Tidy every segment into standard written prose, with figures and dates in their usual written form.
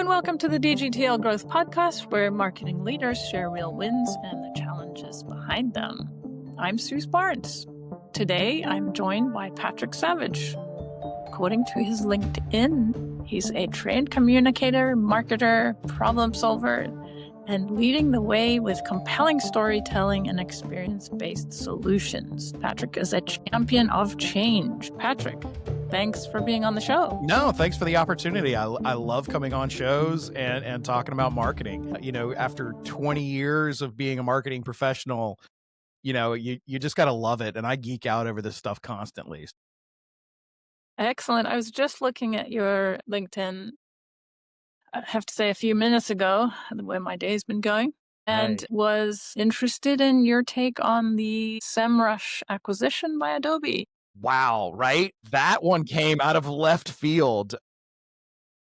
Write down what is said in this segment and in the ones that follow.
and welcome to the DGTL Growth Podcast, where marketing leaders share real wins and the challenges behind them. I'm Suse Barnes. Today, I'm joined by Patrick Savage. According to his LinkedIn, he's a trained communicator, marketer, problem solver, and leading the way with compelling storytelling and experience-based solutions. Patrick is a champion of change. Patrick, thanks for being on the show. No, thanks for the opportunity. I love coming on shows and talking about marketing. You know, after 20 years of being a marketing professional, you know, you just got to love it. And I geek out over this stuff constantly. Excellent. I was just looking at your LinkedIn, I have to say a few minutes ago, the way my day's been going, and was interested in your take on the SEMrush acquisition by Adobe. Wow, right? That one came out of left field.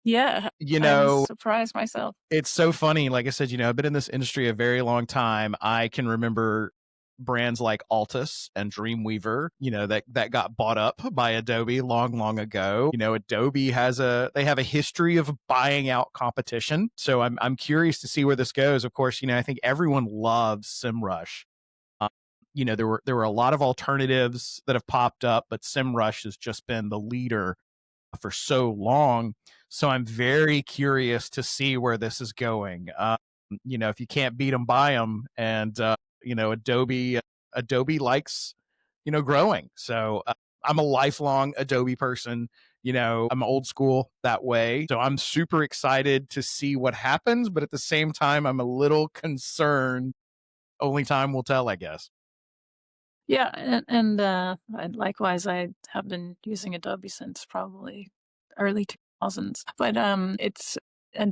Yeah, You I know, was surprised myself. it's so funny. Like I said, you know, I've been in this industry a very long time. I can remember brands like Altus and Dreamweaver, you know, that got bought up by Adobe long ago. You know, Adobe they have a history of buying out competition. So I'm curious to see where this goes. Of course, you know, I think everyone loves SEMrush. You know, there were a lot of alternatives that have popped up, but SEMrush has just been the leader for so long. So I'm very curious to see where this is going. You know, if you can't beat them, buy them. And, you know, Adobe likes, you know, growing. So I'm a lifelong Adobe person. You know, I'm old school that way. So I'm super excited to see what happens. But at the same time, I'm a little concerned. Only time will tell, I guess. Yeah, and likewise, I have been using Adobe since probably early 2000s. But and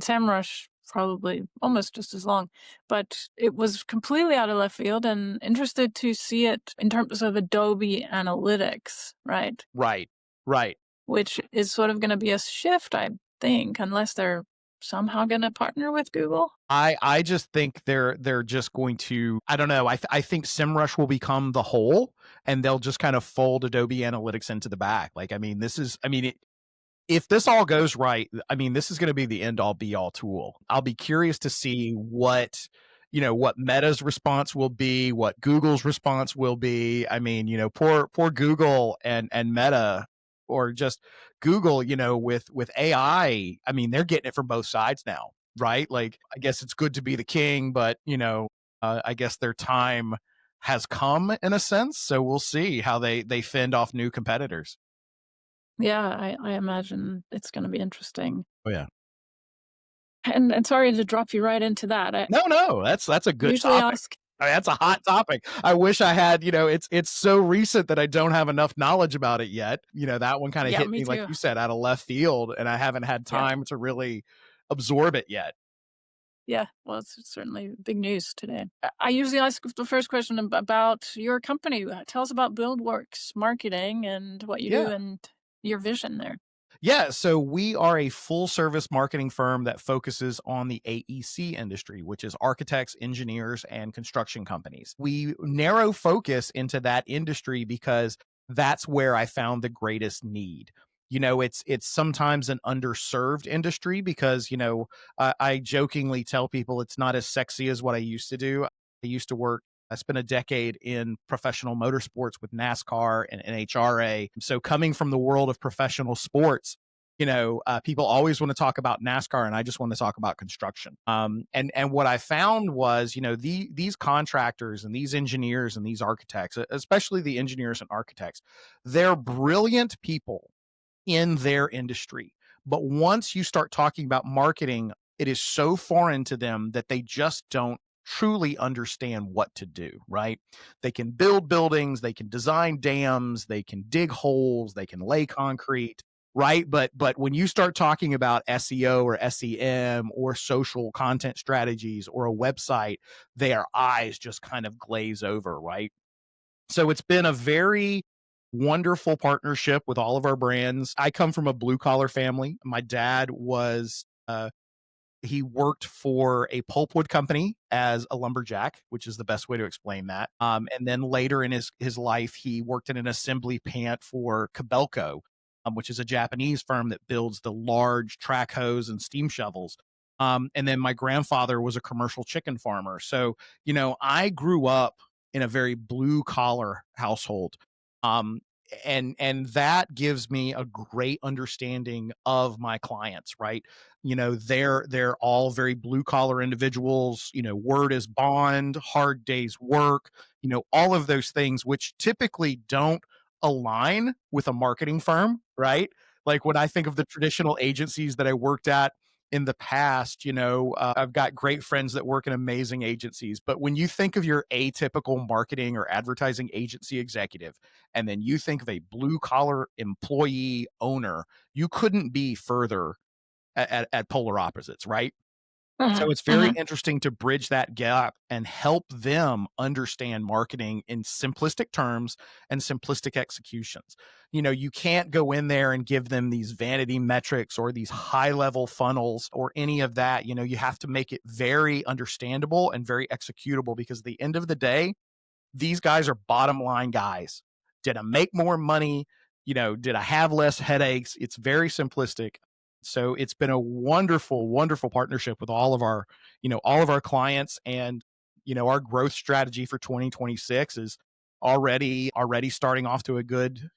SEMrush probably almost just as long. But it was completely out of left field, and interested to see it in terms of Adobe Analytics, right? Right. Which is sort of going to be a shift, I think, unless they're somehow going to partner with Google. I just think they're just going to, I don't know. I think SEMrush will become the whole, and they'll just kind of fold Adobe Analytics into the back. Like, I mean, if this all goes right, I mean, this is going to be the end all be all tool. I'll be curious to see what Meta's response will be, what Google's response will be. I mean, you know, poor Google and Meta, or just Google, you know, with AI. I mean, they're getting it from both sides now, right? Like, I guess it's good to be the king, but, you know, I guess their time has come in a sense. So we'll see how they fend off new competitors. Yeah, I imagine it's going to be interesting. Oh yeah. And sorry to drop you right into that. No, that's a good usually topic. ask. I mean, that's a hot topic. I wish I had, you know, it's so recent that I don't have enough knowledge about it yet. You know, that one kind of hit me, like you said, out of left field, and I haven't had time to really absorb it yet. Yeah, well, it's certainly big news today. I usually ask the first question about your company. Tell us about BuildWORKS Marketing and what you do and your vision there. Yeah, so we are a full service marketing firm that focuses on the AEC industry, which is architects, engineers, and construction companies. We narrow focus into that industry because that's where I found the greatest need. You know, it's sometimes an underserved industry because, you know, I jokingly tell people it's not as sexy as what I used to do. I spent a decade in professional motorsports with NASCAR and NHRA. So coming from the world of professional sports, you know, people always want to talk about NASCAR, and I just want to talk about construction. And what I found was, you know, these contractors and these engineers and these architects, especially the engineers and architects, they're brilliant people in their industry. But once you start talking about marketing, it is so foreign to them that they just don't truly understand what to do, right? They can build buildings, they can design dams, they can dig holes, they can lay concrete, right? But when you start talking about SEO or SEM or social content strategies or a website, their eyes just kind of glaze over, right? So it's been a very wonderful partnership with all of our brands. I come from a blue collar family. My dad was he worked for a pulpwood company as a lumberjack, which is the best way to explain that. And then later in his life, he worked in an assembly plant for Kobelco, which is a Japanese firm that builds the large track hose and steam shovels. And then my grandfather was a commercial chicken farmer. So, I grew up in a very blue collar household. Um, and that gives me a great understanding of my clients, right? They're all very blue collar individuals, word is bond, hard days work, all of those things which typically don't align with a marketing firm, right? Like when I think of the traditional agencies that I worked at in the past, I've got great friends that work in amazing agencies. But when you think of your atypical marketing or advertising agency executive, and then you think of a blue collar employee owner, you couldn't be further at polar opposites, right? So Mhm, it's very mhm. interesting to bridge that gap and help them understand marketing in simplistic terms and simplistic executions. You can't go in there and give them these vanity metrics or these high level funnels or any of that. You have to make it very understandable and very executable, because at the end of the day, these guys are bottom line guys. Did I make more money? Did I have less headaches? It's very simplistic. So it's been a wonderful, wonderful partnership with all of our clients. And, our growth strategy for 2026 is already starting off to a good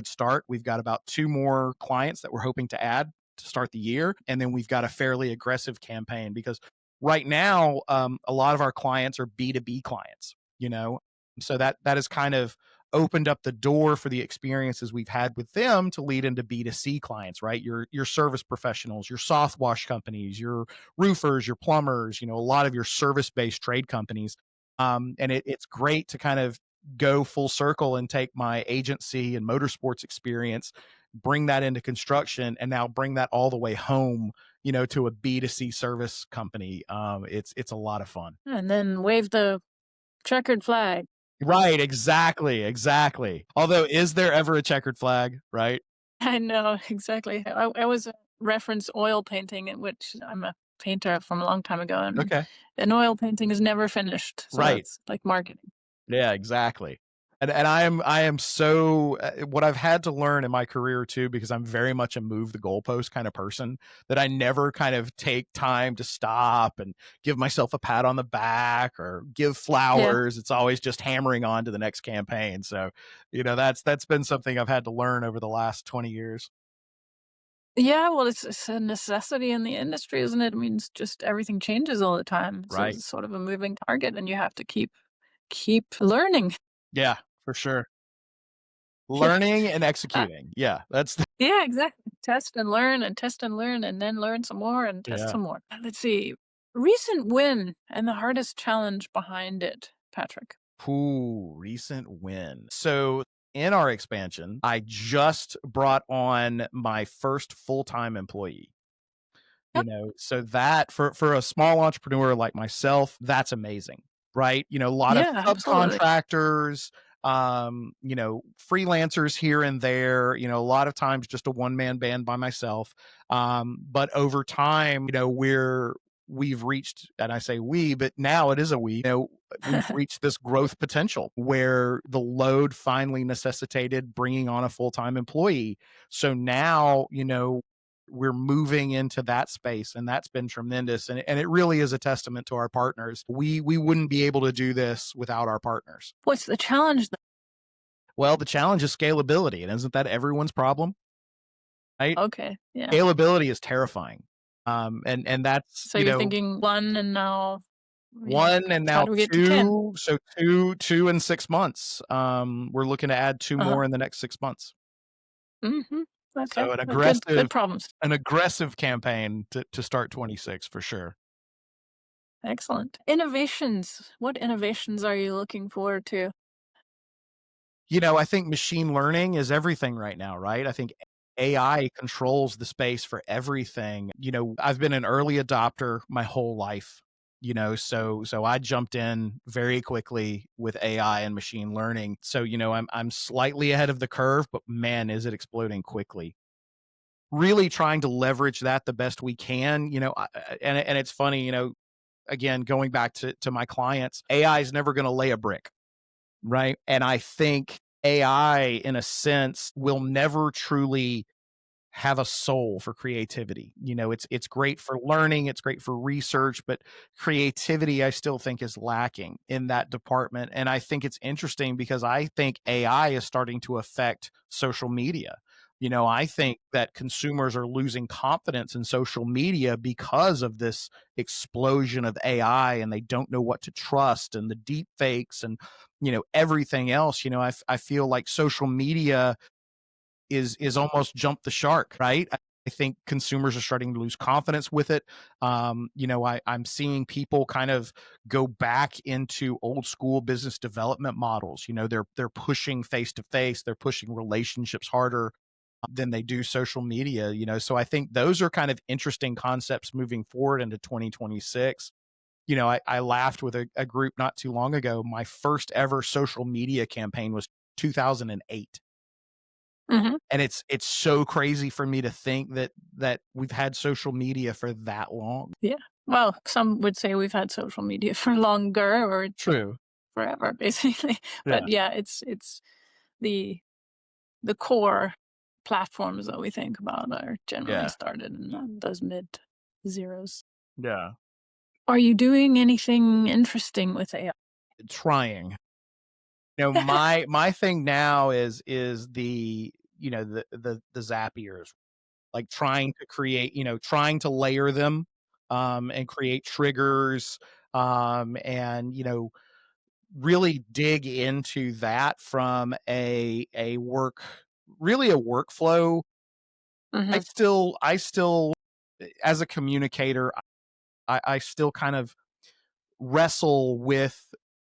start. We've got about 2 more clients that we're hoping to add to start the year. And then we've got a fairly aggressive campaign, because right now, a lot of our clients are B2B clients, you know, so that has kind of opened up the door for the experiences we've had with them to lead into B2C clients, right? Your service professionals, your soft wash companies, your roofers, your plumbers, a lot of your service-based trade companies. And it's great to kind of go full circle and take my agency and motorsports experience, bring that into construction, and now bring that all the way home, to a B2C service company. It's a lot of fun. And then wave the checkered flag. Right, exactly, exactly. Although, is there ever a checkered flag, right? I know, exactly. I was reference oil painting, in which I'm a painter from a long time ago, and Okay. an oil painting is never finished, so Right. it's like marketing. Yeah, exactly. And I am so what I've had to learn in my career too, because I'm very much a move the goalpost kind of person, that I never kind of take time to stop and give myself a pat on the back or give Yeah. flowers. It's always just hammering on to the next campaign. So, that's been something I've had to learn over the last 20 years. Yeah, well, it's a necessity in the industry, isn't it? I mean, it's just everything changes all the time. So Right. it's sort of a moving target, and you have to keep learning. Yeah, for sure. Yeah. Learning and Uh, executing. Yeah, that's the yeah, exactly. Test and learn and test and learn and then learn some more and test yeah. some more. Let's see. Recent win and the hardest challenge behind it, Patrick. Ooh, recent win. So in our expansion, I just brought on my first full-time employee. Yep. So that for a small entrepreneur like myself, that's amazing, right? A lot of Yeah, absolutely. subcontractors, freelancers here and there, a lot of times just a one-man band by myself. But over time, we've reached, and I say we, but now it is a we, we've reached this growth potential where the load finally necessitated bringing on a full-time employee. So now, we're moving into that space, and that's been tremendous, and it really is a testament to our partners. We wouldn't be able to do this without our partners. What's the challenge? Well, the challenge is scalability, and isn't that everyone's problem, right? Okay, yeah. Scalability is terrifying. And that's, So you're thinking one and now, yeah, one and how now do we get to 10? two, so two in 6 months. We're looking to add two Uh-huh. more in the next 6 months. Mhm. Okay. So an Good aggressive problems. an aggressive campaign to start 26 for sure. Excellent. Innovations. What innovations are you looking forward to? I think machine learning is everything right now, right? I think AI controls the space for everything. I've been an early adopter my whole life, so I jumped in very quickly with AI and machine learning. So, I'm slightly ahead of the curve, but man, is it exploding quickly. Really trying to leverage that the best we can, and it's funny, again, going back to my clients, AI is never going to lay a brick, right? And I think AI, in a sense, will never truly have a soul for creativity. It's great for learning, it's great for research, but creativity I still think is lacking in that department. And I think it's interesting because I think AI is starting to affect social media. I think that consumers are losing confidence in social media because of this explosion of AI, and they don't know what to trust, and the deep fakes, and everything else. I feel like social media is almost jumped the shark, right? I think consumers are starting to lose confidence with it. I'm seeing people kind of go back into old school business development models. They're pushing face to face, they're pushing relationships harder than they do social media. So I think those are kind of interesting concepts moving forward into 2026. I laughed with a group not too long ago. My first ever social media campaign was 2008. Mm-hmm. And it's so crazy for me to think that we've had social media for that long. Yeah. Well, some would say we've had social media for longer or True. forever, basically. Yeah. But yeah, it's the core platforms that we think about are generally started in those mid zeros. Yeah. Are you doing anything interesting with AI? Trying. My thing now is the the Zapiers, like trying to create, trying to layer them and create triggers and really dig into that from a workflow. Mm-hmm. I still as a communicator, I still kind of wrestle with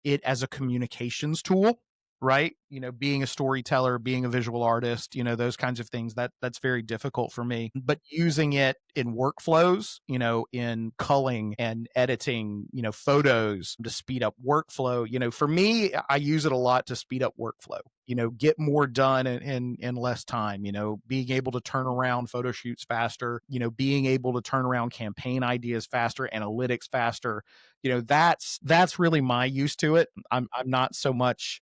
it as a communications tool, right? Being a storyteller, being a visual artist, those kinds of things, that's very difficult for me. But using it in workflows, in culling and editing, photos to speed up workflow, for me, I use it a lot to speed up workflow, get more done in less time, being able to turn around photo shoots faster, being able to turn around campaign ideas faster, analytics faster. That's really my use to it. I'm not so much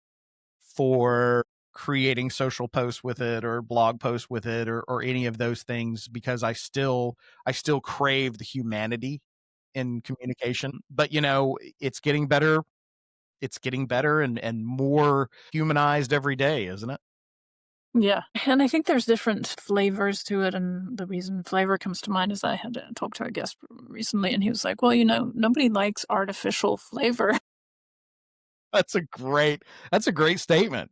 for creating social posts with it or blog posts with it or any of those things, because I still crave the humanity in communication. But it's getting better. It's getting better and more humanized every day, isn't it? Yeah. And I think there's different flavors to it. And the reason flavor comes to mind is I had to talk to a guest recently, and he was like, well, nobody likes artificial flavor. That's a great statement.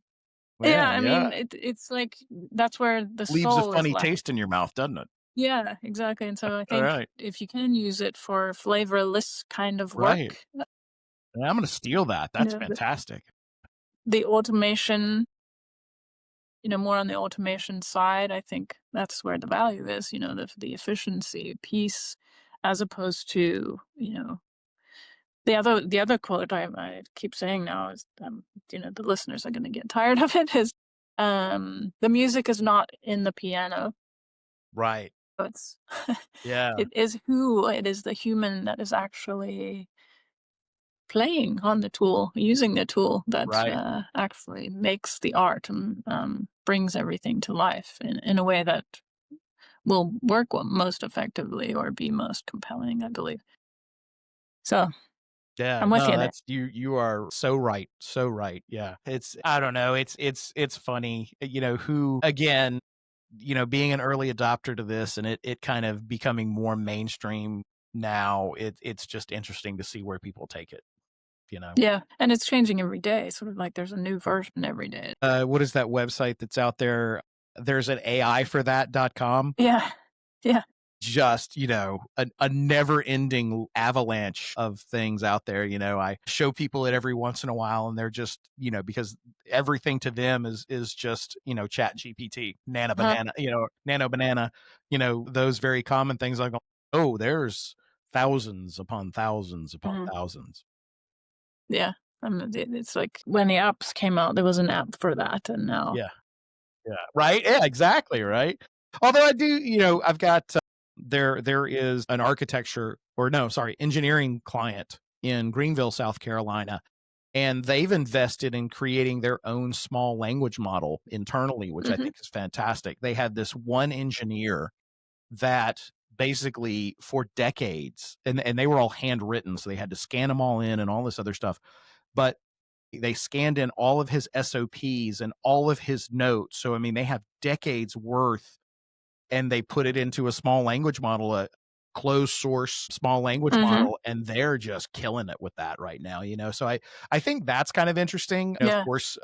Yeah. Man, I yeah. mean, it's like that's where the Leaves a soul is funny left. taste in your mouth, doesn't it? Yeah, exactly. And so I All think right. if you can use it for flavorless kind of Right. work, Yeah, I'm going to steal that. you That's know, the, fantastic. the automation, more on the automation side, I think that's where the value is, the efficiency piece, as opposed to, the other quote I keep saying now is, the listeners are going to get tired of it, is, the music is not in the piano. Right. So it's, Yeah. it is the human that is actually playing on the tool, using the tool that Right. actually makes the art and brings everything to life in a way that will work most effectively or be most compelling, I believe. So Yeah. I'm with No, you there. that's you are so right. So right. Yeah. I don't know. It's funny, who again, being an early adopter to this and it kind of becoming more mainstream now, it's just interesting to see where people take it. Yeah, and it's changing every day. Sort of like there's a new version every day. What is that website that's out there? There's an AI for that.com. Yeah, yeah. Just a never ending avalanche of things out there. I show people it every once in a while, and they're just because everything to them is just chat GPT, nano Huh. banana, nano banana, those very common things. Like, oh, there's thousands upon thousands upon Mhm. thousands. Yeah. It's like when the apps came out, there was an app for that, and now. Yeah. Yeah. Right. Yeah, exactly. Right. Although I do, I've got there is an architecture, or no, sorry, engineering client in Greenville, South Carolina. And they've invested in creating their own small language model internally, which I Hmm. think is fantastic. They had this one engineer that basically for decades, and they were all handwritten, so they had to scan them all in and all this other stuff. But they scanned in all of his SOPs and all of his notes. So, I mean, they have decades worth, and they put it into a small language model, a closed source small language Hmm. model, and they're just killing it with that right now, So I think that's kind of interesting. Of Yeah. course,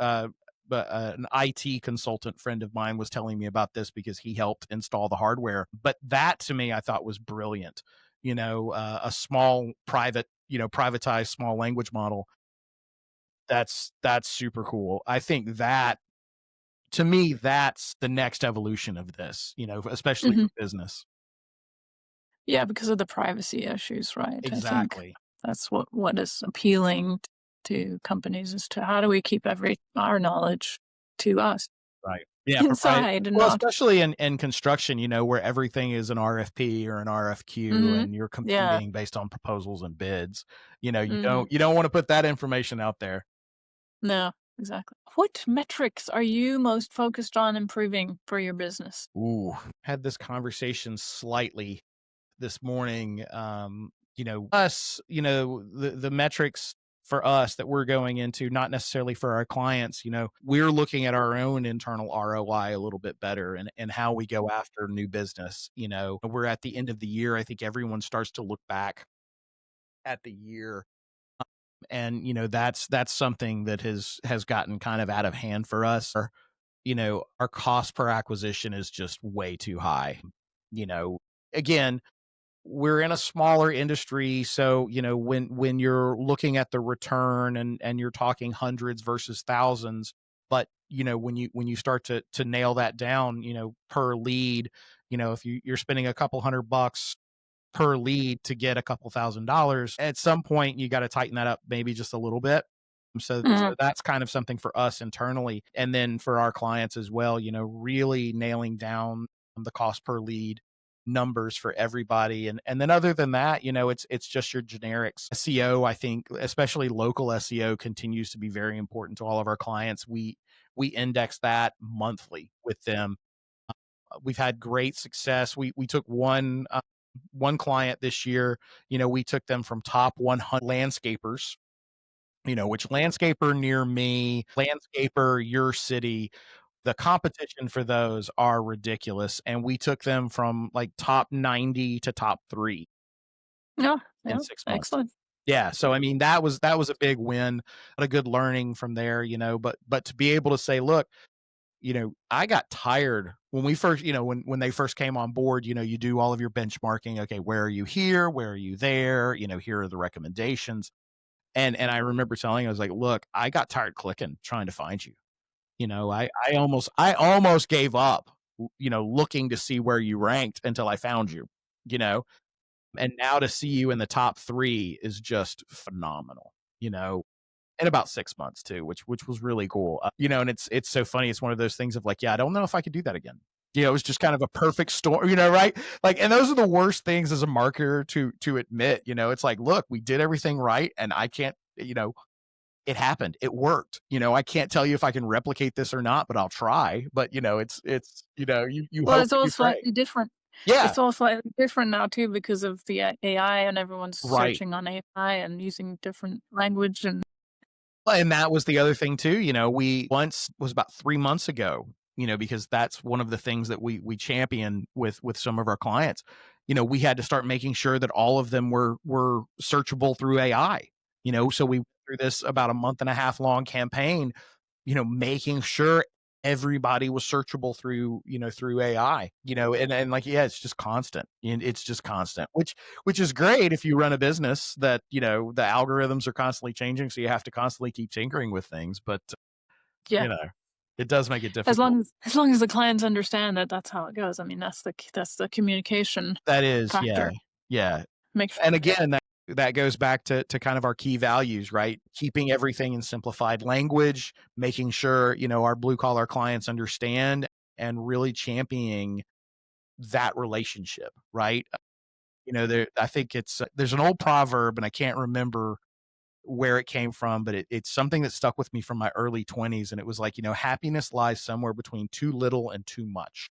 but an IT consultant friend of mine was telling me about this because he helped install the hardware. But that to me, I thought was brilliant. A small privatized small language model. That's super cool. I think that to me, that's the next evolution of this, especially Hmm. for business. Yeah, because of the privacy issues, right? I think Exactly. that's what is appealing to companies is to how do we keep our knowledge to us Right. Yeah, inside and well, not. especially in construction, where everything is an RFP or an RFQ Hmm. and you're Yeah. competing based on proposals and bids. You Hmm. don't wanna put that information out there. No, exactly. What metrics are you most focused on improving for your business? Ooh, had this conversation slightly this morning. Us, the metrics for us that we're going into, not necessarily for our clients, we're looking at our own internal ROI a little bit better and how we go after new business. We're at the end of the year. I think everyone starts to look back at the year. And that's something that has gotten kind of out of hand for us. Our cost per acquisition is just way too high. You know, again, we're in a smaller industry, so when you're looking at the return and you're talking hundreds versus thousands, but when you start to nail that down, per lead, if you're spending a couple $100 per lead to get a couple $1,000, at some point you got to tighten that up maybe just a little bit. So Mhm. that's kind of something for us internally, and then for our clients as well, really nailing down the cost per lead numbers for everybody. And then other than that, it's just your generics. SEO, I think, especially local SEO, continues to be very important to all of our clients. We index that monthly with them. We've had great success. We took one client this year. We took them from top 100 landscapers, which landscaper near me, landscaper your city, the competition for those are ridiculous. And we took them from like top 90 to top 3 Yeah, in yeah, 6 months. excellent. Yeah. So I mean, that was a big win, a good learning from there, but to be able to say, look, I got tired when we first, when they first came on board, you do all of your benchmarking. Okay, where are you here? Where are you there? Here are the recommendations. And I remember telling, I was like, look, I got tired clicking, trying to find you. I almost gave up, looking to see where you ranked until I found you, you know, and now to see you in the top 3 is just phenomenal, in about 6 months too, which was really cool. And it's so funny. It's one of those things of like, yeah, I don't know if I could do that again. It was just kind of a perfect storm, right? Like, and those are the worst things as a marketer to admit. It's like, look, we did everything right, and I can't, it happened. It worked. I can't tell you if I can replicate this or not, but I'll try. But it's you Well, hope it's and all you pray. slightly different. Yeah, It's all slightly different now too because of the AI and everyone's right. searching on AI and using different language and Well, and that was the other thing too. We once was about 3 months ago. Because that's one of the things that we champion with some of our clients. We had to start making sure that all of them were searchable through AI. So we went through this about a month and a half long campaign. Making sure everybody was searchable through AI. And like, yeah, it's just constant. And it's just constant, which is great if you run a business that, the algorithms are constantly changing. So you have to constantly keep tinkering with things. But, yeah, you know, it does make it as difficult. long as the clients understand that that's how it goes. I mean, that's the communication That is, yeah. factor. Yeah. Make sure. And again, that goes back to kind of our key values, right? Keeping everything in simplified language, making sure, our blue collar clients understand, and really championing that relationship, right? I think there's an old proverb, and I can't remember where it came from, but it's something that stuck with me from my early 20s. And it was like, happiness lies somewhere between too little and too much.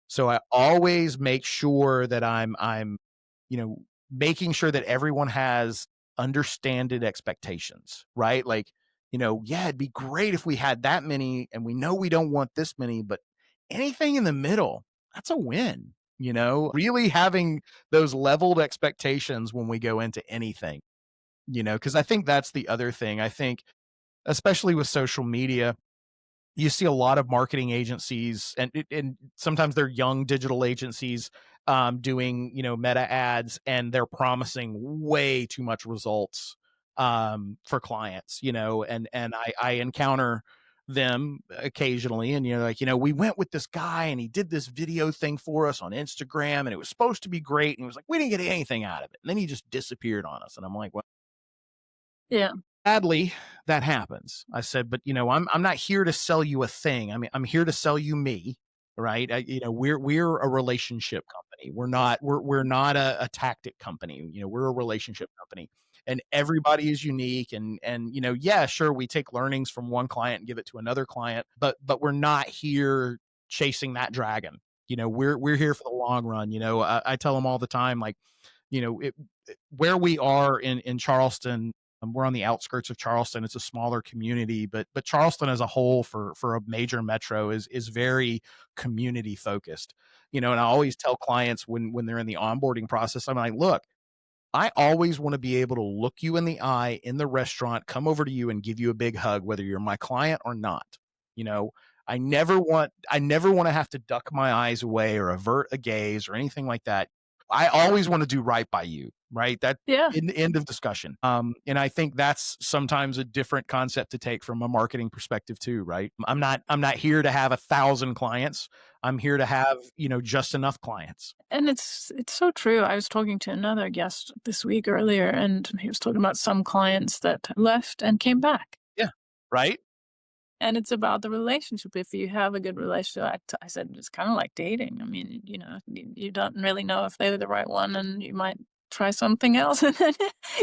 So I always make sure that I'm, you know, making sure that everyone has understanded expectations, right? Like, yeah, it'd be great if we had that many and we know we don't want this many, but anything in the middle, that's a win, really having those leveled expectations when we go into anything, because I think that's the other thing. I think, especially with social media, you see a lot of marketing agencies and sometimes they're young digital agencies doing meta ads, and they're promising way too much results for clients, and I encounter them occasionally, and like, we went with this guy and he did this video thing for us on Instagram and it was supposed to be great, and he was like, we didn't get anything out of it, and then he just disappeared on us, and I'm like, well, Yeah. sadly, that happens. I said, but I'm not here to sell you a thing. I mean, I'm here to sell you me, right? We're a relationship company. We're not a tactic company. We're a relationship company, and everybody is unique. And yeah, sure, we take learnings from one client and give it to another client, but we're not here chasing that dragon. We're here for the long run. I tell them all the time, like, where we are in Charleston. We're on the outskirts of Charleston. It's a smaller community, but Charleston as a whole for a major metro is very community focused. And I always tell clients when they're in the onboarding process, I'm like, look, I always want to be able to look you in the eye in the restaurant, come over to you and give you a big hug, whether you're my client or not. You know, I never want to have to duck my eyes away or avert a gaze or anything like that. I always want to do right by you, right? That Yeah. in the end of discussion. And I think that's sometimes a different concept to take from a marketing perspective too, right? I'm not here to have 1,000 clients. I'm here to have, just enough clients. And it's so true. I was talking to another guest this week earlier, and he was talking about some clients that left and came back. Yeah. Right. And it's about the relationship. If you have a good relationship, I said it's kind of like dating. I mean, you don't really know if they're the right one, and you might try something else and then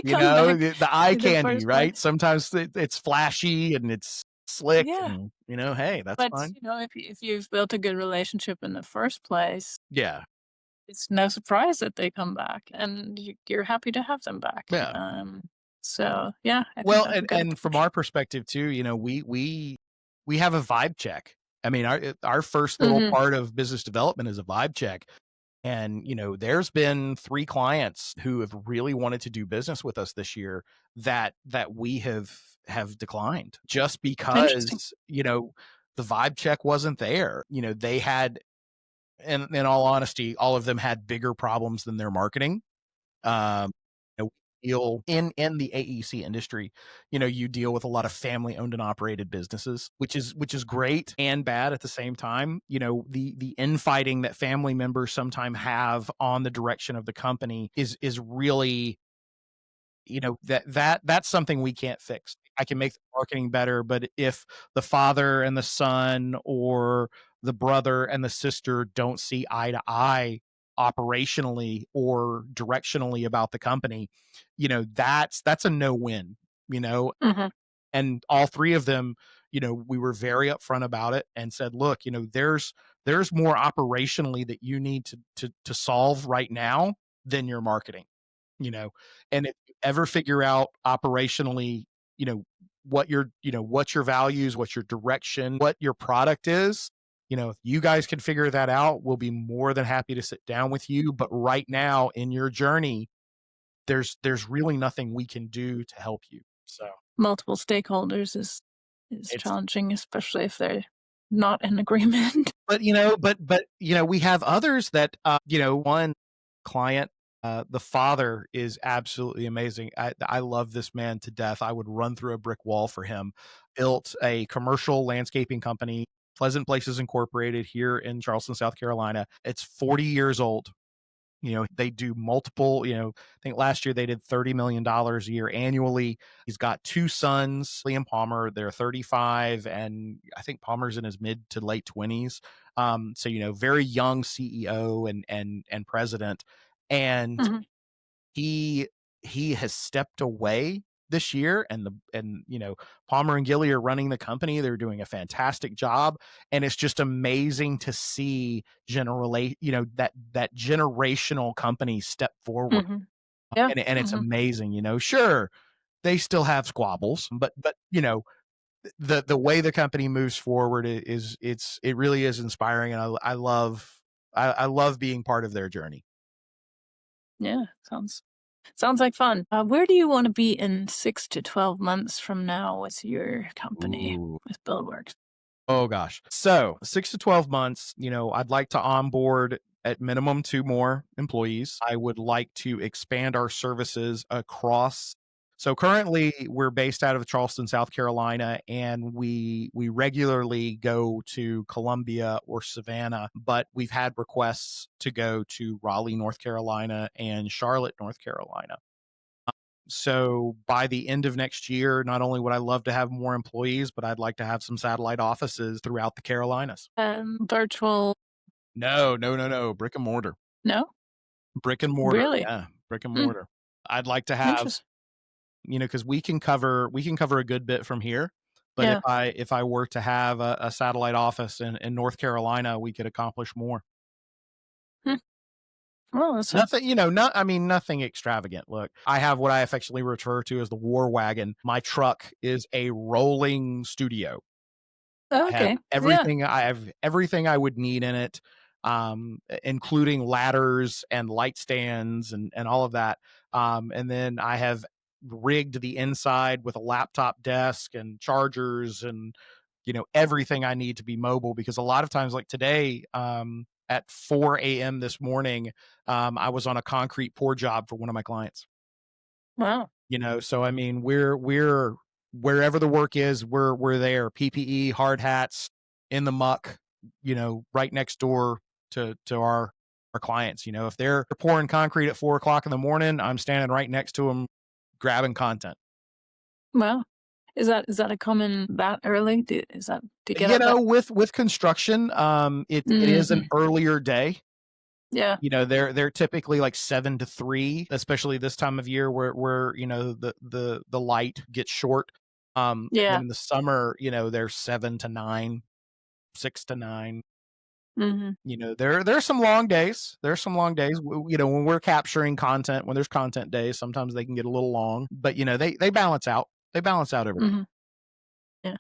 come back The eye to the candy, first one. right? Sometimes it's flashy and it's slick Yeah. and, hey, that's But, fine. if you've built a good relationship in the first place, Yeah. it's no surprise that they come back, and you're happy to have them back. Yeah. So, yeah, I think Well, that's a good and from approach. our perspective too, we have a vibe check. I mean, our first little Mhm. part of business development is a vibe check. And, there's been 3 clients who have really wanted to do business with us this year that we have declined just Interesting. because, the vibe check wasn't there. They had, and in all honesty, all of them had bigger problems than their marketing. Um, we deal in the AEC industry, you deal with a lot of family owned and operated businesses, which is great and bad at the same time. The infighting that family members sometimes have on the direction of the company is really, that's something we can't fix. I can make the marketing better, but if the father and the son or the brother and the sister don't see eye to eye operationally or directionally about the company, that's a no-win, you know, Mhm. and all 3 of them, we were very upfront about it and said, look, there's more operationally that you need to solve right now than your marketing, you know, and if you ever figure out operationally, you know, what's your values, what's your direction, what your product is, if you guys can figure that out, we'll be more than happy to sit down with you. But right now in your journey, there's really nothing we can do to help you. So Multiple stakeholders is it's challenging, especially if they're not in agreement. but we have others that one client, the father is absolutely amazing. I love this man to death. I would run through a brick wall for him. Built a commercial landscaping company, Pleasant Places Incorporated, here in Charleston, South Carolina. It's 40 years old. They do multiple, I think last year they did $30 million a year annually. He's got 2 sons, Lee and Palmer. They're 35, and I think Palmer's in his mid to late 20s. So, very young CEO and president. And Mhm. he has stepped away this year, and Palmer and Gilly are running the company. They're doing a fantastic job, and it's just amazing to see that generational company step forward. Hmm. Yeah. And it's Hmm. amazing. Sure, they still have squabbles, but the way the company moves forward it really is inspiring, and I love being part of their journey. Yeah. Sounds like fun. Where do you want to be in 6 to 12 months from now with your company, Ooh. with BuildWORKS? Oh gosh. So 6 to 12 months, I'd like to onboard at minimum 2 more employees. I would like to expand our services across. So currently we're based out of Charleston, South Carolina, and we regularly go to Columbia or Savannah, but we've had requests to go to Raleigh, North Carolina and Charlotte, North Carolina. So by the end of next year, not only would I love to have more employees, but I'd like to have some satellite offices throughout the Carolinas. Virtual? No, no, no, no. Brick and mortar. No, Brick and mortar. really. Yeah, brick and Mm, mortar. I'd like to have, interesting. because we can cover a good bit from here. But if Yeah. I were to have a satellite office in North Carolina, we could accomplish more. Hmm. Well, that's a Nothing, nothing extravagant. Look, I have what I affectionately refer to as the war wagon. My truck is a rolling studio. I have okay. Yeah. everything I would need in it, including ladders and light stands and all of that. And then I have rigged the inside with a laptop desk and chargers and everything I need to be mobile, because a lot of times, like today, at 4 a.m. this morning, I was on a concrete pour job for one of my clients. Wow. So I mean, we're wherever the work is, we're there. PPE, hard hats, in the muck, right next door to our clients. If they're pouring concrete at 4 o'clock in the morning, I'm standing right next to them, grabbing content. Wow. Is that a common that early? Do you get up that? With construction, it is an Hmm. earlier day. Yeah. They're typically like 7 to 3, especially this time of year where the light gets short. And then Yeah. in the summer, they're 7 to 9, 6 to 9. Hmm. There's some long days. There's some long days. When we're capturing content, when there's content days, sometimes they can get a little long, but they balance out. They balance out over time. Hmm. Yeah.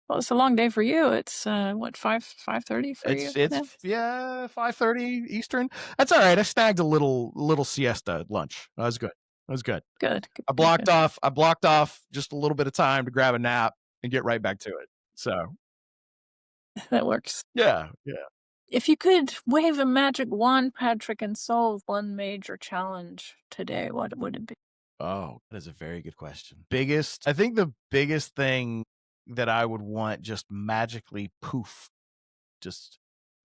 Well, it's a long day for you. It's what, 5:30 for you? It's Yeah. yeah, 5:30 Eastern. That's all right. I snagged a little siesta at lunch. That was good. That was good. Good. Good. I Good. blocked Good. off I blocked off just a little bit of time to grab a nap and get right back to it. So, That works. yeah, yeah. If you could wave a magic wand, Patrick, and solve one major challenge today, what would it be? Oh, that is a very good question. I think the biggest thing that I would want just magically poof, just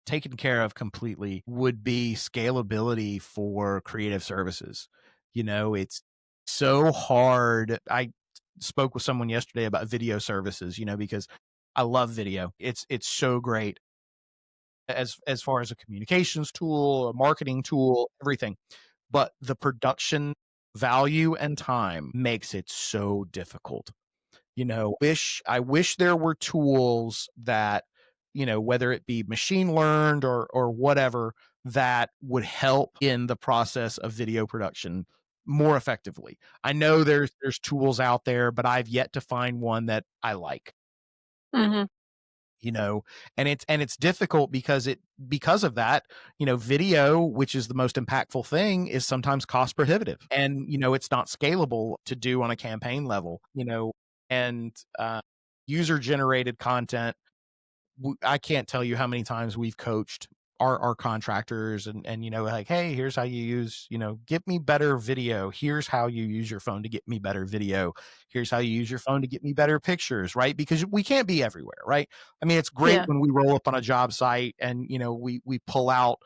taken care of completely would be scalability for creative services. It's so hard. I spoke with someone yesterday about video services, because I love video. It's so great as far as a communications tool, a marketing tool, everything. But the production value and time makes it so difficult. I wish there were tools that, whether it be machine learned or whatever, that would help in the process of video production more effectively. I know there's tools out there, but I've yet to find one that I like. Hmm. you know and it's difficult because of that. Video, which is the most impactful thing, is sometimes cost prohibitive, and it's not scalable to do on a campaign level. And user generated content, I can't tell you how many times we've coached our contractors, and like, hey, here's how you use, get me better video. Here's how you use your phone to get me better video. Here's how you use your phone to get me better pictures, right? Because we can't be everywhere, right? I mean, it's great Yeah. when we roll up on a job site and we pull out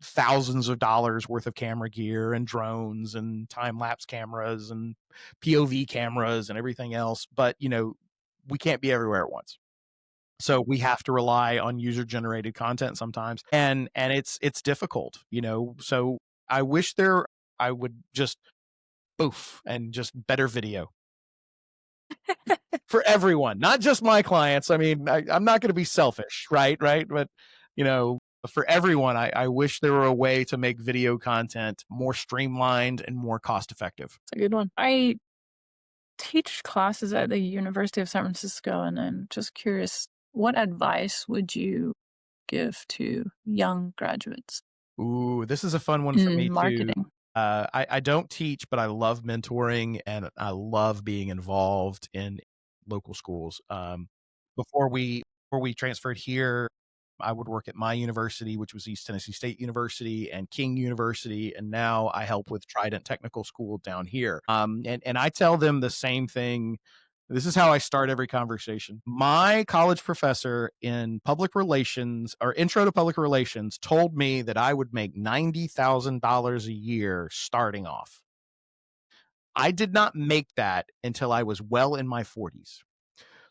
thousands of dollars worth of camera gear and drones and time lapse cameras and POV cameras and everything else, but we can't be everywhere at once. So we have to rely on user generated content sometimes, and it's difficult. So I wish I would just Oof, and just better video for everyone, not just my clients. I mean, I'm not going to be selfish, right? But for everyone, I wish there were a way to make video content more streamlined and more cost effective. It's a good one. I teach classes at the University of San Francisco, and I'm just curious, what advice would you give to young graduates Ooh, this is a fun one for me in too. marketing? I don't teach, but I love mentoring and I love being involved in local schools. Before we transferred here, I would work at my university, which was East Tennessee State University and King University, and now I help with Trident Technical School down here. And I tell them the same thing. This is how I start every conversation. My college professor in public relations or intro to public relations told me that I would make $90,000 a year starting off. I did not make that until I was well in my 40s.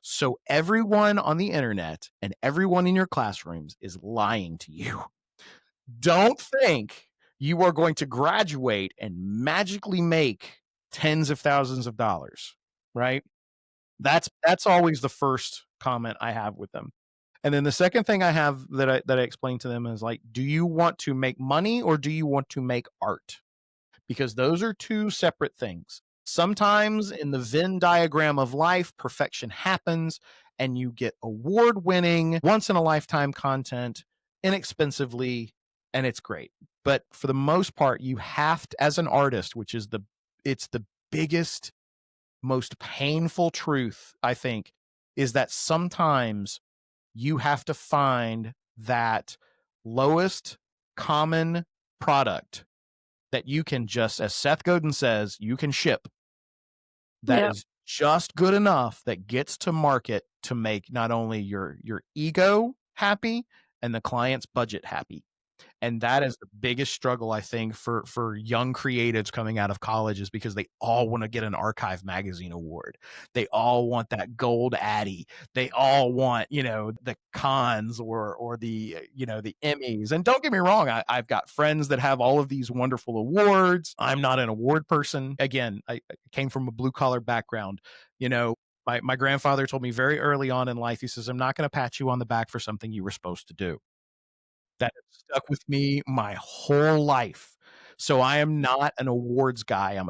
So everyone on the internet and everyone in your classrooms is lying to you. Don't think you are going to graduate and magically make tens of thousands of dollars, right? That's always the first comment I have with them. And then the second thing I have that I explain to them is like, do you want to make money or do you want to make art? Because those are two separate things. Sometimes in the Venn diagram of life, perfection happens and you get award-winning, once-in-a-lifetime content inexpensively, and it's great. But for the most part, you have to, as an artist, it's the biggest, most painful truth, I think, is that sometimes you have to find that lowest common product that you can just, as Seth Godin says, you can ship that is just good enough that gets to market to make not only your ego happy and the client's budget happy. And that is the biggest struggle, I think, for young creatives coming out of college, is because they all want to get an Archive magazine award. They all want that gold Addy. They all want, the Cons or the, the Emmys. And don't get me wrong, I've got friends that have all of these wonderful awards. I'm not an award person. Again, I came from a blue collar background. My grandfather told me very early on in life, he says, I'm not going to pat you on the back for something you were supposed to do. That has stuck with me my whole life. So I am not an awards guy. I'm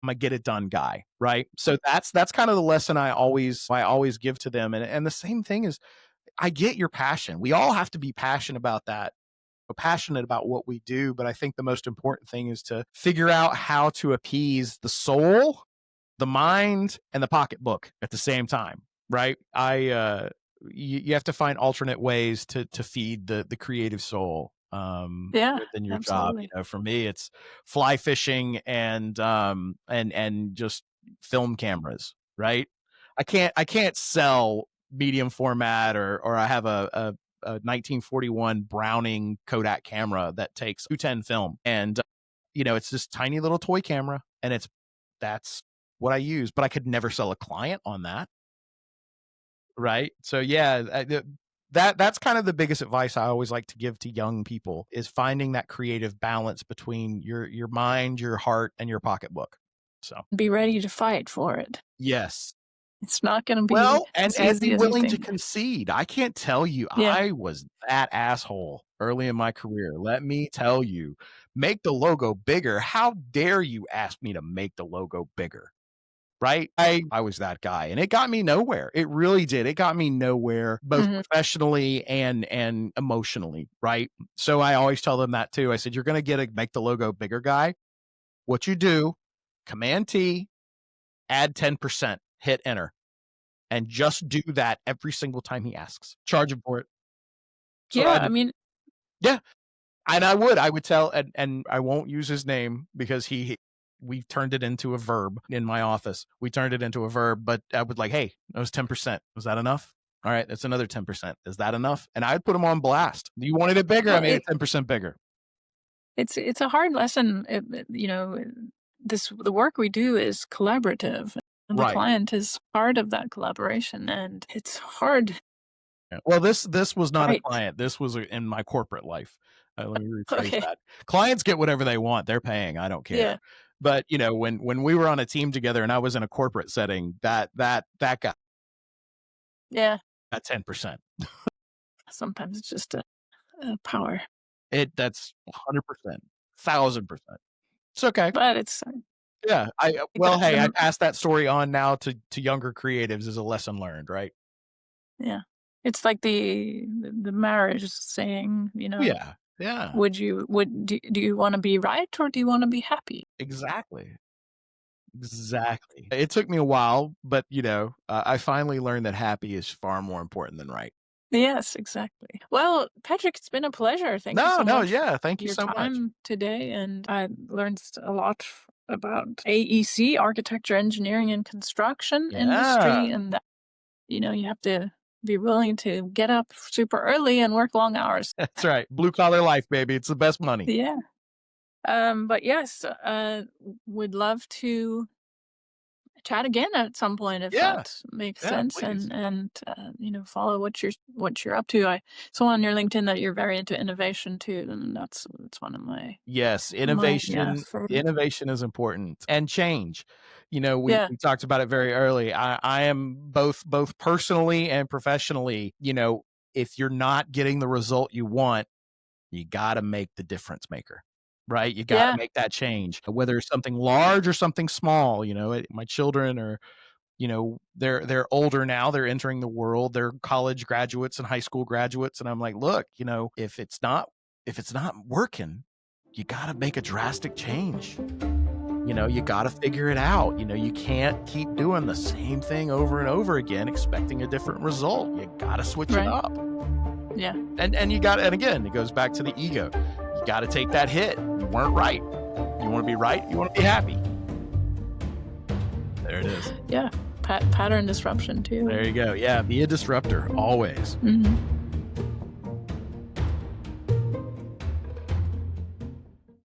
a get it done guy, right? So that's kind of the lesson I always give to them. And the same thing is, I get your passion. We all have to be passionate about that, passionate about what we do. But I think the most important thing is to figure out how to appease the soul, the mind, and the pocketbook at the same time, right? You have to find alternate ways to feed the creative soul within your absolutely. job. For me, it's fly fishing and just film cameras, right? I can't sell medium format or I have a 1941 Browning Kodak camera that takes 210 film, and it's this tiny little toy camera, and that's what I use, but I could never sell a client on that. Right. So yeah, that's kind of the biggest advice I always like to give to young people, is finding that creative balance between your mind, your heart, and your pocketbook. So be ready to fight for it. Yes. It's not going to be and easy be as you willing to think. concede. I can't tell you, I was that asshole early in my career. Let me tell you, make the logo bigger. How dare you ask me to make the logo bigger? Right? I was that guy, and it got me nowhere. It really did. It got me nowhere, both professionally and emotionally, right? So I always tell them that too. I said, you're going to get a make the logo bigger guy. What you do, Command T, add 10%, hit enter, and just do that every single time he asks. Charge him for it. So yeah. And I would tell, and I won't use his name because we turned it into a verb in my office. We turned it into a verb, but I would like, hey, that was 10%. Was that enough? All right, that's another 10%. Is that enough? And I'd put him on blast. You wanted it bigger? I made it 10% bigger. It's a hard lesson. The work we do is collaborative, and the client is part of that collaboration, and it's hard. Well, this was not a client. This was in my corporate life. Let me rephrase that. Clients get whatever they want. They're paying. I don't care. But when we were on a team together and I was in a corporate setting, that got Yeah. that 10%. Sometimes it's just a power. That's 100%, 1,000%. It's okay. But it's Yeah. Hey, I pass that story on now to younger creatives as a lesson learned, right? Yeah. It's like the marriage saying, Yeah. do you want to be right or do you want to be happy? Exactly. It took me a while, but I finally learned that happy is far more important than right. Yes, exactly. Well, Patrick, it's been a pleasure. Thank you so much yeah, thank for you your so much. time today. And I learned a lot about AEC, architecture, engineering, and construction industry. And that, you have to be willing to get up super early and work long hours. That's right. Blue collar life, baby. It's the best money. Yeah. But yes, would love to chat again at some point if that makes sense, please. and follow what you're up to. I saw on your LinkedIn that you're very into innovation too, and that's one of my innovation is important, and change. We talked about it very early. I am both personally and professionally. If you're not getting the result you want, you got to make the difference maker. Right? You got to make that change, whether it's something large or something small. My children are, they're older now. They're entering the world. They're college graduates and high school graduates. And I'm like, look, if it's not working, you got to make a drastic change. You got to figure it out. You can't keep doing the same thing over and over again, expecting a different result. You got to switch it up. Yeah. And again, it goes back to the ego. You got to take that hit. You weren't right. You want to be right. You want to be happy. There it is. Yeah. Pattern disruption too. There you go. Yeah. Be a disruptor always. Mm-hmm.